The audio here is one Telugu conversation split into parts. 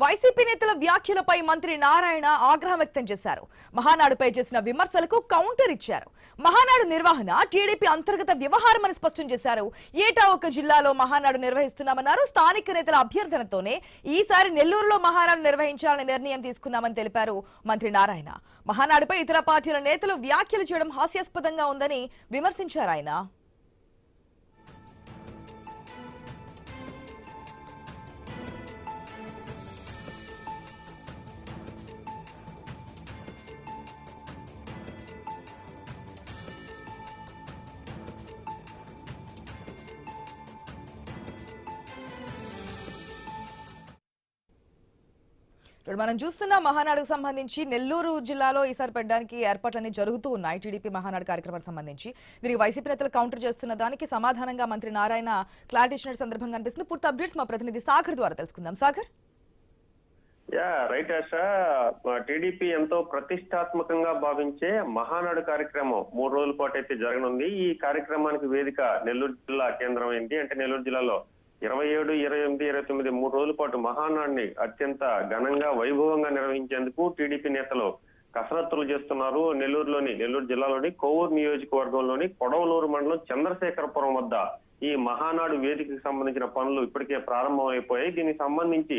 వైసీపీ నేతల వ్యాఖ్యలపై మంత్రి నారాయణ ఆగ్రహం వ్యక్తం చేశారు. మహానాడుపై చేసిన విమర్శలకు కౌంటర్ ఇచ్చారు. మహానాడు నిర్వహణ టీడీపీ అంతర్గత వ్యవహారమని స్పష్టం చేశారు. ఏటా ఒక జిల్లాలో మహానాడు నిర్వహిస్తున్నామన్నారు. స్థానిక నేతల అభ్యర్థనతోనే ఈసారి నెల్లూరులో మహానాడు నిర్వహించాలని నిర్ణయం తీసుకున్నామని తెలిపారు మంత్రి నారాయణ. మహానాడుపై ఇతర పార్టీల నేతలు వ్యాఖ్యలు చేయడం హాస్యాస్పదంగా ఉందని విమర్శించారు ఆయన. మనం చూస్తున్న మహానాడుకు సంబంధించి నెల్లూరు జిల్లాలో ఈసారి పెట్టడానికి ఏర్పాట్లన్నీ జరుగుతూ ఉన్నాయి. టీడీపీ మహానాడు కార్యక్రమానికి సంబంధించి దీనికి వైసీపీ నేతలు కౌంటర్ చేస్తున్న దానికి సమాధానంగా మంత్రి నారాయణ క్లారిటీ ఇచ్చిన సందర్భంగా అనిపిస్తుంది. పూర్తి అప్డేట్స్ మా ప్రతినిధి సాగర్ ద్వారా తెలుసుకుందాం. సాగర్, రైట్ ఆశా, టీడీపీ ఎంతో ప్రతిష్టాత్మకంగా భావించే మహానాడు కార్యక్రమం 3 రోజుల పాటు అయితే జరగనుంది. ఈ కార్యక్రమానికి వేదిక నెల్లూరు జిల్లా కేంద్రం ఏంటి అంటే నెల్లూరు జిల్లాలో 27, 28, 29 3 రోజుల పాటు మహానాడిని అత్యంత ఘనంగా వైభవంగా నిర్వహించేందుకు టీడీపీ నేతలు కసరత్తులు చేస్తున్నారు. నెల్లూరు జిల్లాలోని కోవూరు నియోజకవర్గంలోని కొడవలూరు మండలం చంద్రశేఖరపురం వద్ద ఈ మహానాడు వేదికకు సంబంధించిన పనులు ఇప్పటికే ప్రారంభమైపోయాయి. దీనికి సంబంధించి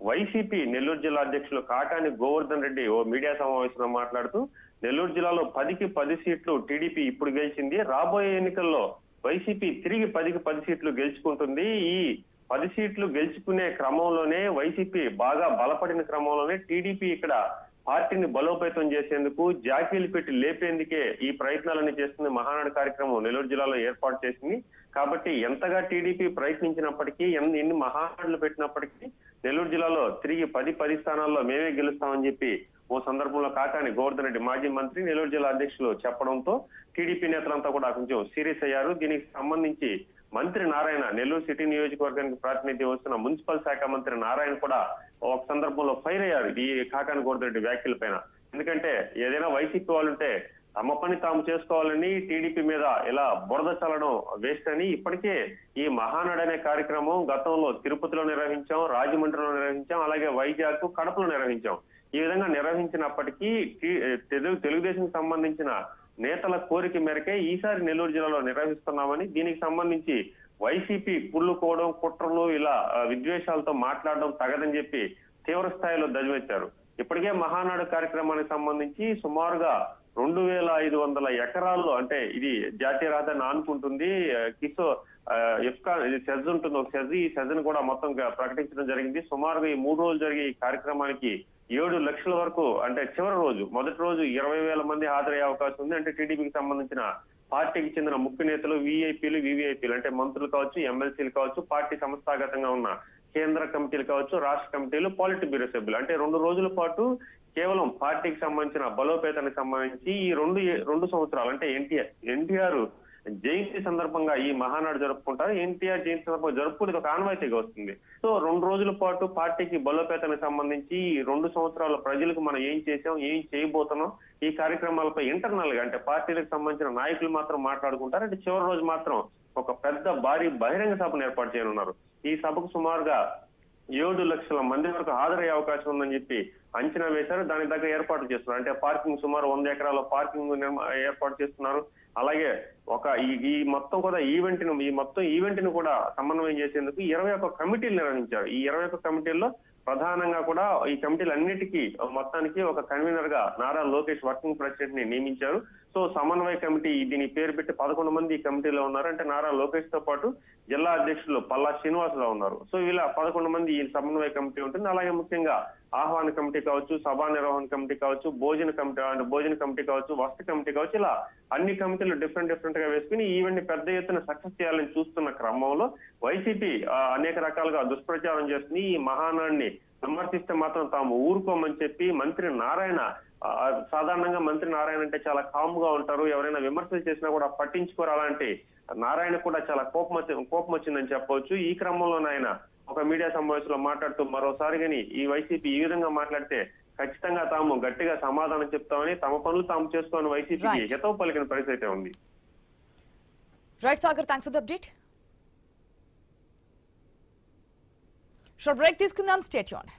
వైసీపీ నెల్లూరు జిల్లా అధ్యక్షులు కాకాని గోవర్ధన్ రెడ్డి ఓ మీడియా సమావేశంలో మాట్లాడుతూ నెల్లూరు జిల్లాలో 10కి 10 సీట్లు టీడీపీ ఇప్పుడు గెలిచింది. రాబోయే ఎన్నికల్లో వైసీపీ తిరిగి 10కి 10 సీట్లు గెలుచుకుంటుంది. ఈ 10 సీట్లు గెలుచుకునే క్రమంలోనే వైసీపీ బాగా బలపడిన క్రమంలోనే టీడీపీ ఇక్కడ పార్టీని బలోపేతం చేసేందుకు జాకీలు పెట్టి లేపేందుకే ఈ ప్రయత్నాలన్నీ చేస్తుంది. మహానాడు కార్యక్రమం నెల్లూరు జిల్లాలో ఏర్పాటు చేసింది. కాబట్టి ఎంతగా టీడీపీ ప్రయత్నించినప్పటికీ, ఎన్ని మహానాడులు పెట్టినప్పటికీ నెల్లూరు జిల్లాలో తిరిగి 10 స్థానాల్లో మేమే గెలుస్తామని చెప్పి ఓ సందర్భంలో కాకాని గోవర్ధన్ రెడ్డి మాజీ మంత్రి నెల్లూరు జిల్లా అధ్యక్షులు చెప్పడంతో టీడీపీ నేతలంతా కూడా కొంచెం సీరియస్ అయ్యారు. దీనికి సంబంధించి మంత్రి నారాయణ, నెల్లూరు సిటీ నియోజకవర్గానికి ప్రాతినిధ్యం వస్తున్న మున్సిపల్ శాఖ మంత్రి నారాయణ కూడా ఒక సందర్భంలో ఫైర్ అయ్యారు ఈ కాకాని గోవర్ధన్ రెడ్డి వ్యాఖ్యల పైన. ఎందుకంటే ఏదైనా వైసీపీ వాళ్ళు ఉంటే తమ పని తాము చేసుకోవాలని టీడీపీ మీద ఇలా బురద చల్లడం వేస్ట్ అని, ఇప్పటికే ఈ మహానాడు అనే కార్యక్రమం గతంలో తిరుపతిలో నిర్వహించాం, రాజమండ్రిలో నిర్వహించాం, అలాగే వైజాగ్, కడపలో నిర్వహించాం. ఈ విధంగా నిర్వహించినప్పటికీ తెలుగుదేశం సంబంధించిన నేతల కోరిక మేరకే ఈసారి నెల్లూరు జిల్లాలో నిర్వహిస్తున్నామని, దీనికి సంబంధించి వైసీపీ కుళ్ళుకోవడం, కుట్రలు, ఇలా విద్వేషాలతో మాట్లాడడం తగదని చెప్పి తీవ్ర స్థాయిలో ధ్వజమెత్తారు. ఇప్పటికే మహానాడు కార్యక్రమానికి సంబంధించి సుమారుగా 2500 ఎకరాల్లో, అంటే ఇది జాతీయ రహదారిని ఆనుకుంటుంది, ఇది సెజ్ ఉంటుంది, ఒక సెజ్, ఈ సెజ్ ను కూడా మొత్తం ప్రకటించడం జరిగింది. సుమారుగా ఈ 3 రోజులు జరిగే ఈ కార్యక్రమానికి 7 లక్షల వరకు, అంటే చివరి రోజు మొదటి రోజు 20,000 మంది హాజరయ్యే అవకాశం ఉంది. అంటే టీడీపీకి సంబంధించిన పార్టీకి చెందిన ముఖ్య నేతలు, వీఐపీలు, వివిఐపీలు, అంటే మంత్రులు కావచ్చు, ఎమ్మెల్సీలు కావచ్చు, పార్టీ సంస్థాగతంగా ఉన్న కేంద్ర కమిటీలు కావచ్చు, రాష్ట్ర కమిటీలు, పాలిట్ బ్యూరో సభ్యులు, అంటే 2 రోజుల పాటు కేవలం పార్టీకి సంబంధించిన బలోపేతానికి సంబంధించి ఈ 2 సంవత్సరాలు, అంటే ఎన్టీఆర్ జయంతి సందర్భంగా ఈ మహానాడు జరుపుకుంటారు. ఎన్టీఆర్ జయంతి సందర్భంగా జరుపుకునేది ఒక ఆనవాయితీగా వస్తుంది. సో 2 రోజుల పాటు పార్టీకి బలోపేతానికి సంబంధించి ఈ 2 సంవత్సరాల ప్రజలకు మనం ఏం చేసాం, ఏం చేయబోతున్నాం, ఈ కార్యక్రమాలపై ఇంటర్నల్ గా, అంటే పార్టీలకు సంబంధించిన నాయకులు మాత్రం మాట్లాడుకుంటారు. అంటే చివరి రోజు మాత్రం ఒక పెద్ద భారీ బహిరంగ సభను ఏర్పాటు చేయనున్నారు. ఈ సభకు సుమారుగా 7 లక్షల మంది వరకు హాజరయ్యే అవకాశం ఉందని చెప్పి అంచనా వేశారు. దానికి దగ్గర ఏర్పాట్లు చేస్తున్నారు. అంటే పార్కింగ్ సుమారు 100 ఎకరాల పార్కింగ్ ఏర్పాటు చేస్తున్నారు. అలాగే ఈ మొత్తం కూడా ఈవెంట్ ని కూడా సమన్వయం చేసేందుకు 21 కమిటీలు నిర్వహించారు. ఈ 21 కమిటీల్లో ప్రధానంగా కూడా ఈ కమిటీలన్నిటికీ మొత్తానికి ఒక కన్వీనర్ గా నారా లోకేష్ వర్కింగ్ ప్రెసిడెంట్ ని నియమించారు. సో సమన్వయ కమిటీ, దీని పేరు పెట్టి 11 మంది ఈ కమిటీలో ఉన్నారు. అంటే నారా లోకేష్ తో పాటు జిల్లా అధ్యక్షులు పల్లా శ్రీనివాసరావు ఉన్నారు. సో ఇలా 11 మంది ఈ సమన్వయ కమిటీ ఉంటుంది. అలాగే ముఖ్యంగా ఆహ్వాన కమిటీ కావచ్చు, సభా నిర్వహణ కమిటీ కావచ్చు, భోజన కమిటీ కావచ్చు, వసతి కమిటీ కావచ్చు, ఇలా అన్ని కమిటీలు డిఫరెంట్ గా వేసుకుని ఈవెంట్ ని పెద్ద ఎత్తున సక్సెస్ చేయాలని చూస్తున్న క్రమంలో వైసీపీ అనేక రకాలుగా దుష్ప్రచారం చేస్తుంది. ఈ మహానాడిని విమర్శిస్తే మాత్రం తాము ఊరుకోమని చెప్పి మంత్రి నారాయణ, సాధారణంగా మంత్రి నారాయణ అంటే చాలా కామ్ గా ఉంటారు, ఎవరైనా విమర్శలు చేసినా కూడా పట్టించుకోరు. అలాంటి నారాయణ కూడా చాలా కోపం వచ్చిందని చెప్పవచ్చు. ఈ క్రమంలోనే ఆయన ఒక మీడియా సమావేశంలో మాట్లాడుతూ మరోసారి కానీ ఈ వైసీపీ ఈ విధంగా మాట్లాడితే ఖచ్చితంగా తాము గట్టిగా సమాధానం చెప్తామని, తమ పనులు తాము చేసుకోని వైసీపీకి హితవు పలికిన పరిస్థితి ఉంది. Right Sagar, thanks for the update. Short break తీసుకుందాం, స్టే ట్యూన్డ్.